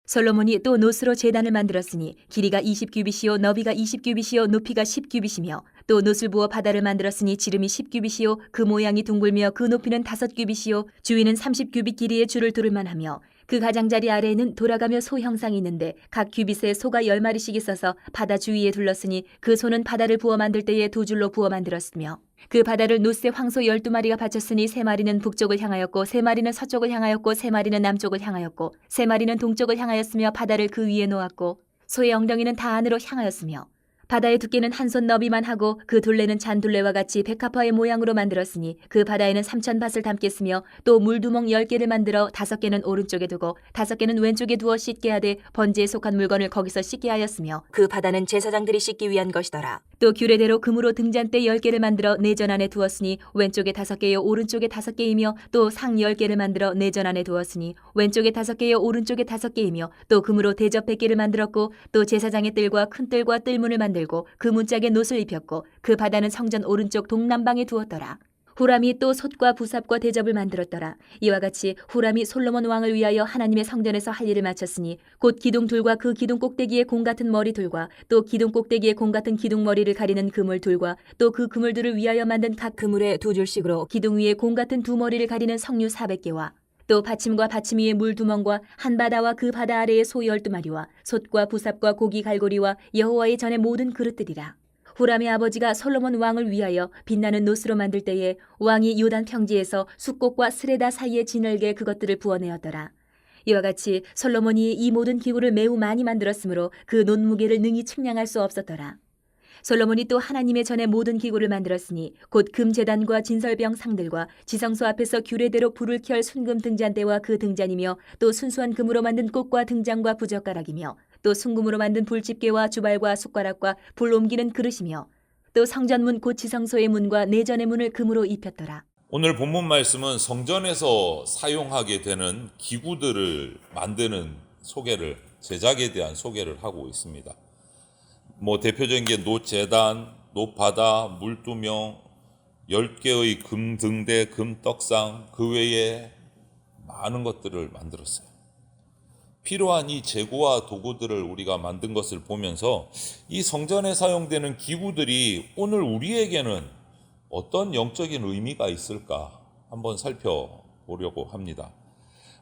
솔로몬이 또 노스로 제단을 만들었으니 길이가 20규빗이요 너비가 20규빗이요 높이가 10규빗이며 또 노술 부어 바다를 만들었으니 지름이 10규빗이요 그 모양이 둥글며 그 높이는 5규빗이요 주위는 30규빗 길이의 줄을 두를 만하며 그 가장자리 아래에는 돌아가며 소 형상이 있는데 각 규빗에 소가 10마리씩 있어서 바다 주위에 둘렀으니 그 소는 바다를 부어 만들 때에 두 줄로 부어 만들었으며 그 바다를 노스에 황소 12마리가 바쳤으니 3마리는 북쪽을 향하였고 3마리는 서쪽을 향하였고 3마리는 남쪽을 향하였고 3마리는 동쪽을 향하였으며 바다를 그 위에 놓았고 소의 엉덩이는 다 안으로 향하였으며 바다의 두께는 한 손 너비만 하고 그 둘레는 잔둘레와 같이 백합화의 모양으로 만들었으니 그 바다에는 3,000밭을 담겠으며 또 물두멍 10개를 만들어 5개는 오른쪽에 두고 5개는 왼쪽에 두어 씻게 하되 번제에 속한 물건을 거기서 씻게 하였으며 그 바다는 제사장들이 씻기 위한 것이더라. 또 규례대로 금으로 등잔대 10개를 만들어 내전 안에 두었으니 왼쪽에 5개요 오른쪽에 5개이며 또 상 10개를 만들어 내전 안에 두었으니 왼쪽에 5개요 오른쪽에 5개이며 또 금으로 대접 100개를 만들었고 또 제사장의 뜰과 큰 뜰과 뜰문을 만들고 그 문짝에 놋을 입혔고 그 바다는 성전 오른쪽 동남방에 두었더라. 후람이 또 솥과 부삽과 대접을 만들었더라. 이와 같이 후람이 솔로몬 왕을 위하여 하나님의 성전에서 할 일을 마쳤으니 곧 기둥둘과 그 기둥 꼭대기에 공 같은 머리둘과 또 기둥 꼭대기에 공 같은 기둥 머리를 가리는 그물둘과 또 그 그물들을 위하여 만든 각 그물에 두 줄씩으로 기둥 위에 공 같은 두 머리를 가리는 석류 400개와 또 받침과 받침 위에 물두멍과 한 바다와 그 바다 아래에 소 12마리와 솥과 부삽과 고기 갈고리와 여호와의 전의 모든 그릇들이라. 후람의 아버지가 솔로몬 왕을 위하여 빛나는 노스로 만들 때에 왕이 요단 평지에서 숫꽃과 스레다 사이에 진흙에 그것들을 부어내었더라. 이와 같이 솔로몬이 이 모든 기구를 매우 많이 만들었으므로 그 논무게를 능히 측량할 수 없었더라. 솔로몬이 또 하나님의 전에 모든 기구를 만들었으니 곧 금제단과 진설병 상들과 지성소 앞에서 규례대로 불을 켤 순금 등잔대와 그 등잔이며 또 순수한 금으로 만든 꽃과 등잔과 부젓가락이며 또 순금으로 만든 불집게와 주발과 숟가락과 불 옮기는 그릇이며 또 성전문 곧 지성소의 문과 내전의 문을 금으로 입혔더라. 오늘 본문 말씀은 성전에서 사용하게 되는 기구들을 만드는 소개를, 제작에 대한 소개를 하고 있습니다. 대표적인 게 놋제단, 놋바다, 물두명, 10개의 금등대, 금떡상, 그 외에 많은 것들을 만들었어요. 필요한 이 재고와 도구들을 우리가 만든 것을 보면서 이 성전에 사용되는 기구들이 오늘 우리에게는 어떤 영적인 의미가 있을까 한번 살펴보려고 합니다.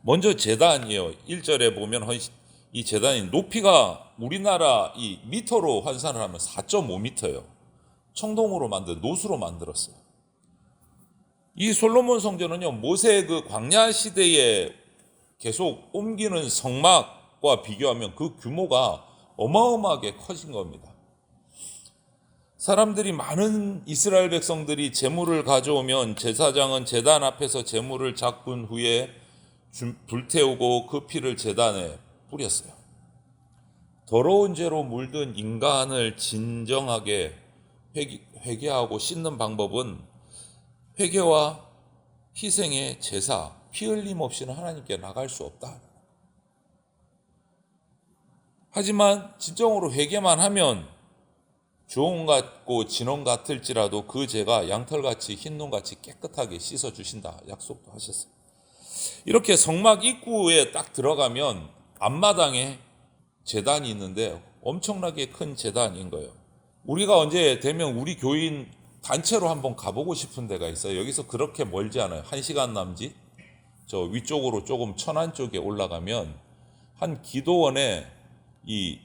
먼저 제단이에요. 1절에 보면 이 제단이 높이가 우리나라 이 미터로 환산을 하면 4.5m예요. 청동으로 만든 놋으로 만들었어요. 이 솔로몬 성전은요, 모세 그 광야 시대에 계속 옮기는 성막과 비교하면 그 규모가 어마어마하게 커진 겁니다. 사람들이, 많은 이스라엘 백성들이 제물을 가져오면 제사장은 제단 앞에서 제물을 잡은 후에 불태우고 그 피를 제단에 뿌렸어요. 더러운 죄로 물든 인간을 진정하게 회개하고 씻는 방법은 회개와 희생의 제사, 피 흘림 없이는 하나님께 나갈 수 없다. 하지만 진정으로 회개만 하면 주홍 같고 진홍 같을지라도 그 죄가 양털같이 흰눈같이 깨끗하게 씻어주신다 약속도 하셨어요. 이렇게 성막 입구에 딱 들어가면 앞마당에 제단이 있는데 엄청나게 큰 제단인 거예요. 우리가 언제 되면 우리 교인 단체로 한번 가보고 싶은 데가 있어요. 여기서 그렇게 멀지 않아요. 1시간 남짓. 저 위쪽으로 조금 천안 쪽에 올라가면 한 기도원에 이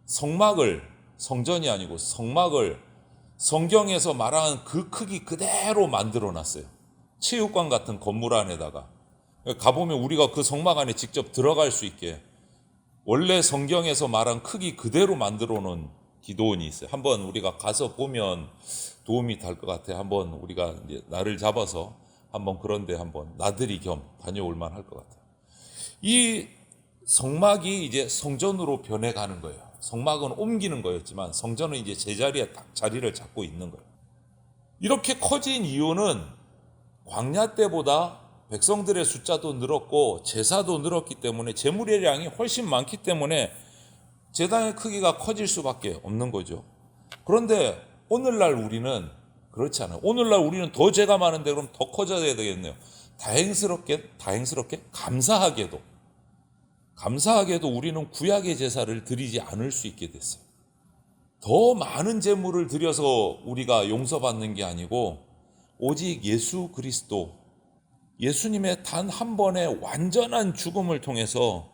성막을, 성전이 아니고 성막을 성경에서 말하는 그 크기 그대로 만들어 놨어요. 체육관 같은 건물 안에다가. 가보면 우리가 그 성막 안에 직접 들어갈 수 있게 원래 성경에서 말한 크기 그대로 만들어 놓은 기도원이 있어요. 한번 우리가 가서 보면 도움이 될 것 같아요. 한번 우리가 이제 날을 잡아서 한번 그런데 한번 나들이 겸 다녀올 만할 것 같아요. 이 성막이 이제 성전으로 변해가는 거예요. 성막은 옮기는 거였지만 성전은 이제 제자리에 딱 자리를 잡고 있는 거예요. 이렇게 커진 이유는 광야 때보다 백성들의 숫자도 늘었고 제사도 늘었기 때문에 제물의 양이 훨씬 많기 때문에 제단의 크기가 커질 수밖에 없는 거죠. 그런데 오늘날 우리는 그렇지 않아요. 오늘날 우리는 더 죄가 많은데 그럼 더 커져야 되겠네요. 다행스럽게 감사하게도 감사하게도 우리는 구약의 제사를 드리지 않을 수 있게 됐어요. 더 많은 제물을 드려서 우리가 용서받는 게 아니고 오직 예수 그리스도, 예수님의 단 한 번의 완전한 죽음을 통해서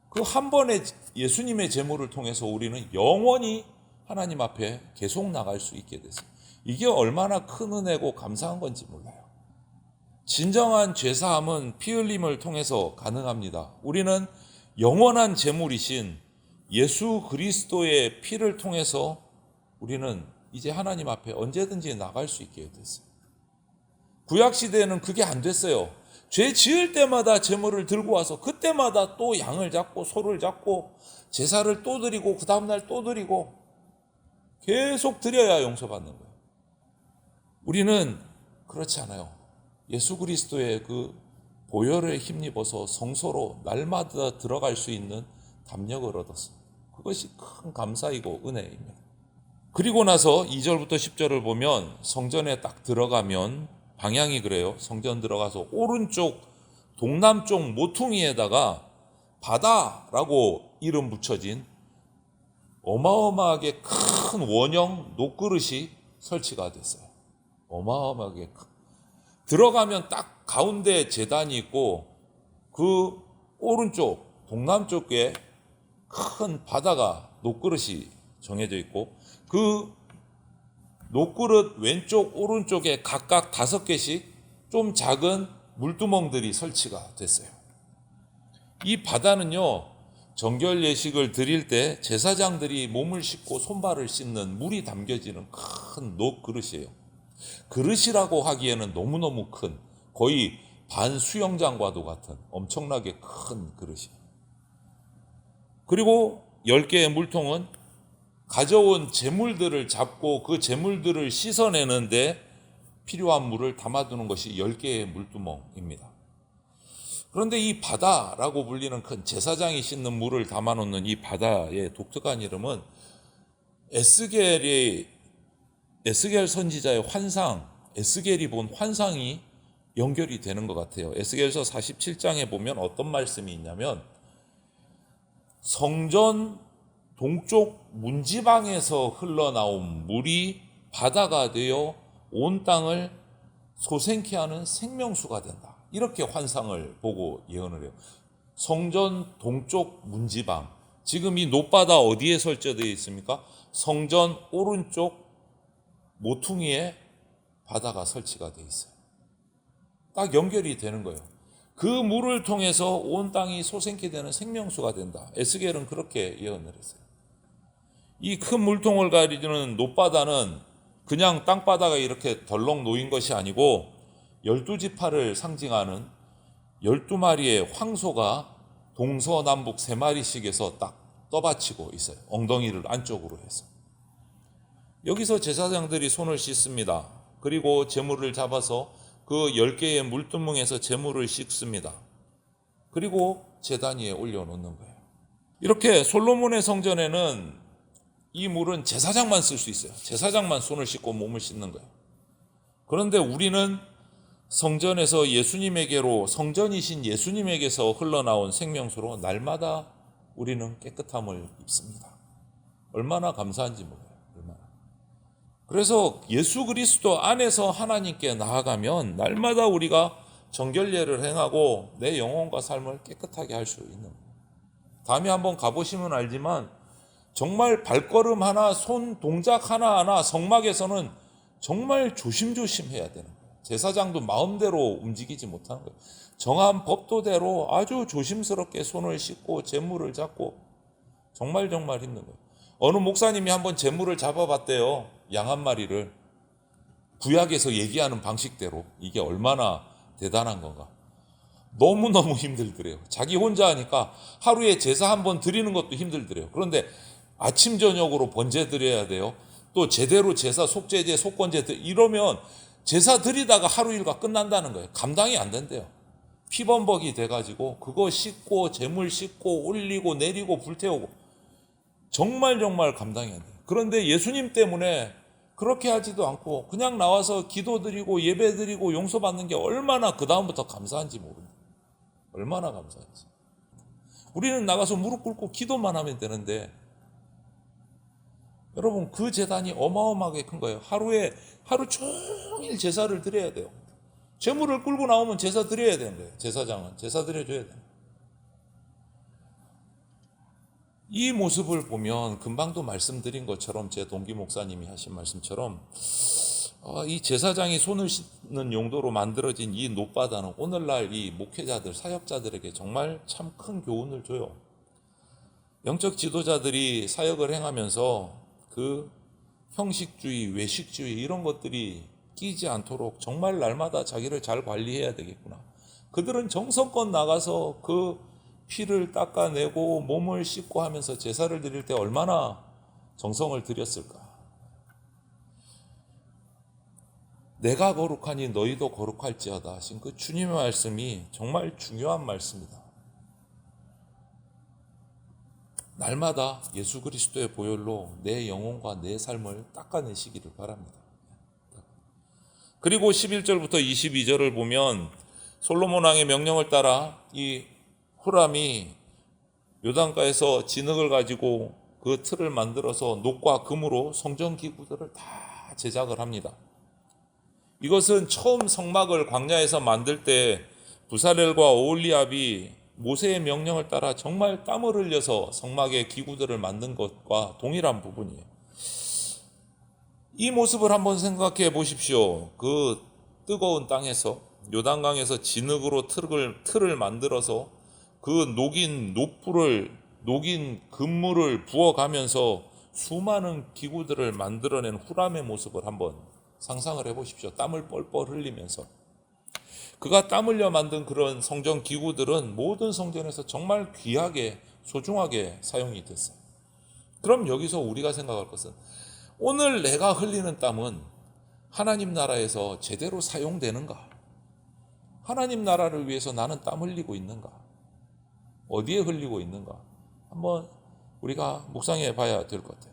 그 한 번의 예수님의 제물을 통해서 우리는 영원히 하나님 앞에 계속 나갈 수 있게 됐어요. 이게 얼마나 큰 은혜고 감사한 건지 몰라요. 진정한 죄사함은 피 흘림을 통해서 가능합니다. 우리는 영원한 제물이신 예수 그리스도의 피를 통해서 우리는 이제 하나님 앞에 언제든지 나갈 수 있게 됐어요. 구약시대에는 그게 안 됐어요. 죄 지을 때마다 제물을 들고 와서 그때마다 또 양을 잡고 소를 잡고 제사를 또 드리고 그 다음날 또 드리고 계속 드려야 용서받는 거예요. 우리는 그렇지 않아요. 예수 그리스도의 그 보혈에 힘입어서 성소로 날마다 들어갈 수 있는 담력을 얻었어요. 그것이 큰 감사이고 은혜입니다. 그리고 나서 2절부터 10절을 보면 성전에 딱 들어가면 방향이 그래요. 성전 들어가서 오른쪽 동남쪽 모퉁이에다가 바다라고 이름 붙여진 어마어마하게 큰 원형 녹그릇이 설치가 됐어요. 어마어마하게 큰. 들어가면 딱 가운데 제단이 있고 그 오른쪽 동남쪽에 큰 바다가 녹그릇이 정해져 있고 그 녹그릇 왼쪽 오른쪽에 각각 5개씩 좀 작은 물두멍들이 설치가 됐어요. 이 바다는요, 정결 예식을 드릴 때 제사장들이 몸을 씻고 손발을 씻는 물이 담겨지는 큰 녹그릇이에요. 그릇이라고 하기에는 너무너무 큰, 거의 반 수영장과도 같은 엄청나게 큰 그릇이에요. 그리고 10개의 물통은 가져온 제물들을 잡고 그 제물들을 씻어내는데 필요한 물을 담아두는 것이 10개의 물두멍입니다. 그런데 이 바다라고 불리는 큰 제사장이 씻는 물을 담아놓는 이 바다의 독특한 이름은 에스겔 선지자의 환상, 에스겔이 본 환상이 연결이 되는 것 같아요. 에스겔서 47장에 보면 어떤 말씀이 있냐면 성전 동쪽 문지방에서 흘러나온 물이 바다가 되어 온 땅을 소생케 하는 생명수가 된다. 이렇게 환상을 보고 예언을 해요. 성전 동쪽 문지방. 지금 이 놋바다 어디에 설치되어 있습니까? 성전 오른쪽 모퉁이에 바다가 설치가 되어 있어요. 딱 연결이 되는 거예요. 그 물을 통해서 온 땅이 소생케 되는 생명수가 된다. 에스겔은 그렇게 예언을 했어요. 이 큰 물통을 가리는 놋바다는 그냥 땅바다가 이렇게 덜렁 놓인 것이 아니고 12지파를 상징하는 12마리의 황소가 동서남북 3마리씩에서 딱 떠받치고 있어요. 엉덩이를 안쪽으로 해서. 여기서 제사장들이 손을 씻습니다. 그리고 제물을 잡아서 그 10개의 물두멍에서 제물을 씻습니다. 그리고 제단 위에 올려놓는 거예요. 이렇게 솔로몬의 성전에는 이 물은 제사장만 쓸 수 있어요. 제사장만 손을 씻고 몸을 씻는 거예요. 그런데 우리는 성전에서 예수님에게로, 성전이신 예수님에게서 흘러나온 생명수로 날마다 우리는 깨끗함을 입습니다. 얼마나 감사한지 몰라요. 얼마나. 그래서 예수 그리스도 안에서 하나님께 나아가면 날마다 우리가 정결례를 행하고 내 영혼과 삶을 깨끗하게 할 수 있는 거예요. 다음에 한번 가보시면 알지만 정말 발걸음 하나, 손 동작 하나하나 성막에서는 정말 조심조심 해야 되는 거예요. 제사장도 마음대로 움직이지 못하는 거예요. 정한 법도대로 아주 조심스럽게 손을 씻고 제물을 잡고 정말 힘든 거예요. 어느 목사님이 한번 제물을 잡아봤대요. 양 한 마리를. 구약에서 얘기하는 방식대로. 이게 얼마나 대단한 건가. 너무너무 힘들더래요. 자기 혼자 하니까 하루에 제사 한번 드리는 것도 힘들더래요. 그런데 아침 저녁으로 번제 드려야 돼요. 또 제대로 제사 속죄제 속건제 이러면 제사 드리다가 하루 일과 끝난다는 거예요. 감당이 안 된대요. 피범벅이 돼가지고 그거 씻고 제물 씻고 올리고 내리고 불태우고 정말 감당이 안 돼요. 그런데 예수님 때문에 그렇게 하지도 않고 그냥 나와서 기도 드리고 예배 드리고 용서받는 게 얼마나 그 다음부터 감사한지 모릅니다. 얼마나 감사한지. 우리는 나가서 무릎 꿇고 기도만 하면 되는데, 여러분 그 제단이 어마어마하게 큰 거예요. 하루 종일 제사를 드려야 돼요. 제물을 끌고 나오면 제사 드려야 되는 거예요. 제사장은 제사 드려줘야 돼요. 이 모습을 보면 금방도 말씀드린 것처럼, 제 동기 목사님이 하신 말씀처럼, 이 제사장이 손을 씻는 용도로 만들어진 이 놋바다는 오늘날 이 목회자들, 사역자들에게 정말 참 큰 교훈을 줘요. 영적 지도자들이 사역을 행하면서 그 형식주의, 외식주의 이런 것들이 끼지 않도록 정말 날마다 자기를 잘 관리해야 되겠구나. 그들은 정성껏 나가서 그 피를 닦아내고 몸을 씻고 하면서 제사를 드릴 때 얼마나 정성을 들였을까. 내가 거룩하니 너희도 거룩할지어다 하신 그 주님의 말씀이 정말 중요한 말씀이다. 날마다 예수 그리스도의 보혈로 내 영혼과 내 삶을 닦아내시기를 바랍니다. 그리고 11절부터 22절을 보면 솔로몬 왕의 명령을 따라 이 후람이 요단가에서 진흙을 가지고 그 틀을 만들어서 녹과 금으로 성전 기구들을 다 제작을 합니다. 이것은 처음 성막을 광야에서 만들 때 부살렐과 오홀리압이 모세의 명령을 따라 정말 땀을 흘려서 성막의 기구들을 만든 것과 동일한 부분이에요. 이 모습을 한번 생각해 보십시오. 그 뜨거운 땅에서, 요단강에서 진흙으로 틀을 만들어서 그 녹인 금물을 부어가면서 수많은 기구들을 만들어낸 후람의 모습을 한번 상상을 해 보십시오. 땀을 뻘뻘 흘리면서. 그가 땀 흘려 만든 그런 성전 기구들은 모든 성전에서 정말 귀하게, 소중하게 사용이 됐어요. 그럼 여기서 우리가 생각할 것은, 오늘 내가 흘리는 땀은 하나님 나라에서 제대로 사용되는가? 하나님 나라를 위해서 나는 땀 흘리고 있는가? 어디에 흘리고 있는가? 한번 우리가 묵상해 봐야 될 것 같아요.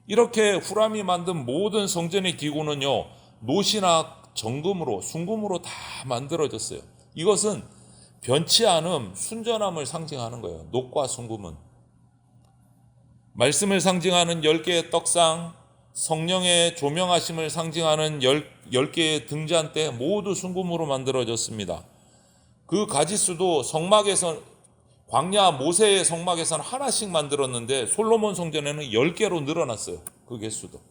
이렇게 후람이 만든 모든 성전의 기구는요, 놋이나 정금으로, 순금으로 다 만들어졌어요. 이것은 변치 않음, 순전함을 상징하는 거예요. 놋과 순금은. 말씀을 상징하는 10개의 떡상, 성령의 조명하심을 상징하는 10개의 등잔대 모두 순금으로 만들어졌습니다. 그 가짓수도 성막에서, 광야 모세의 성막에서는 하나씩 만들었는데 솔로몬 성전에는 10개로 늘어났어요. 그 개수도.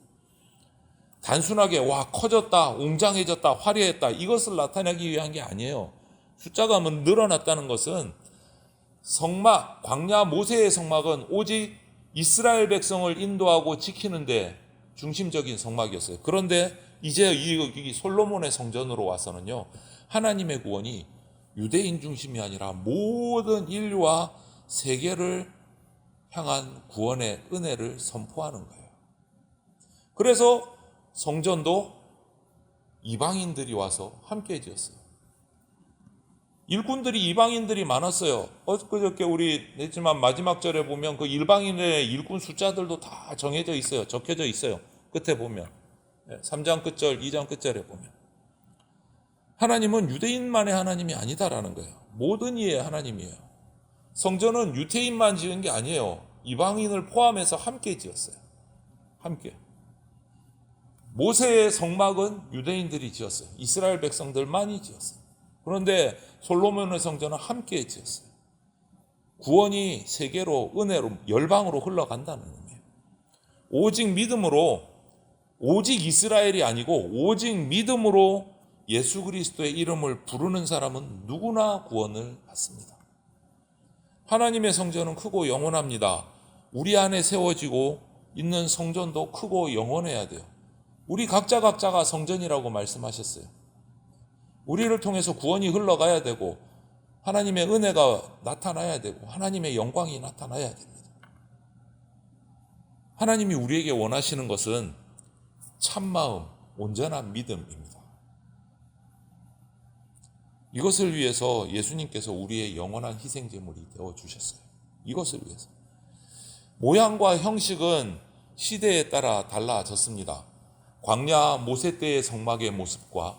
단순하게 커졌다, 웅장해졌다, 화려했다 이것을 나타내기 위한 게 아니에요. 숫자가 늘어났다는 것은 성막, 광야 모세의 성막은 오직 이스라엘 백성을 인도하고 지키는데 중심적인 성막이었어요. 그런데 이제 이 솔로몬의 성전으로 와서는요, 하나님의 구원이 유대인 중심이 아니라 모든 인류와 세계를 향한 구원의 은혜를 선포하는 거예요. 그래서 성전도 이방인들이 와서 함께 지었어요. 일꾼들이 이방인들이 많았어요. 엊그저께 우리 냈지만 마지막 절에 보면 그 이방인의 일꾼 숫자들도 다 정해져 있어요. 적혀져 있어요. 끝에 보면 3장 끝절, 2장 끝절에 보면 하나님은 유대인만의 하나님이 아니다라는 거예요. 모든 이의 하나님이에요. 성전은 유대인만 지은 게 아니에요. 이방인을 포함해서 함께 지었어요. 함께. 모세의 성막은 유대인들이 지었어요. 이스라엘 백성들만이 지었어요. 그런데 솔로몬의 성전은 함께 지었어요. 구원이 세계로, 은혜로, 열방으로 흘러간다는 의미예요. 오직 믿음으로, 오직 이스라엘이 아니고 오직 믿음으로 예수 그리스도의 이름을 부르는 사람은 누구나 구원을 받습니다. 하나님의 성전은 크고 영원합니다. 우리 안에 세워지고 있는 성전도 크고 영원해야 돼요. 우리 각자가 성전이라고 말씀하셨어요. 우리를 통해서 구원이 흘러가야 되고 하나님의 은혜가 나타나야 되고 하나님의 영광이 나타나야 됩니다. 하나님이 우리에게 원하시는 것은 참마음, 온전한 믿음입니다. 이것을 위해서 예수님께서 우리의 영원한 희생제물이 되어주셨어요. 이것을 위해서. 모양과 형식은 시대에 따라 달라졌습니다. 광야 모세 때의 성막의 모습과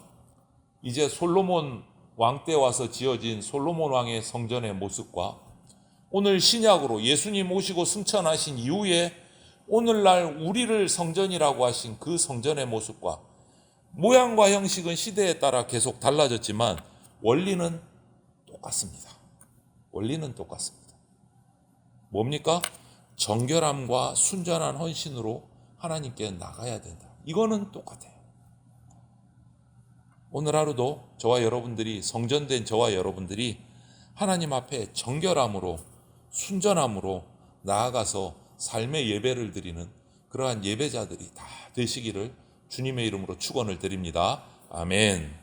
이제 솔로몬 왕 때 와서 지어진 솔로몬 왕의 성전의 모습과 오늘 신약으로 예수님 오시고 승천하신 이후에 오늘날 우리를 성전이라고 하신 그 성전의 모습과 모양과 형식은 시대에 따라 계속 달라졌지만 원리는 똑같습니다. 원리는 똑같습니다. 뭡니까? 정결함과 순전한 헌신으로 하나님께 나가야 된다. 이거는 똑같아요. 오늘 하루도 저와 여러분들이, 성전된 저와 여러분들이 하나님 앞에 정결함으로 순전함으로 나아가서 삶의 예배를 드리는 그러한 예배자들이 다 되시기를 주님의 이름으로 축원을 드립니다. 아멘.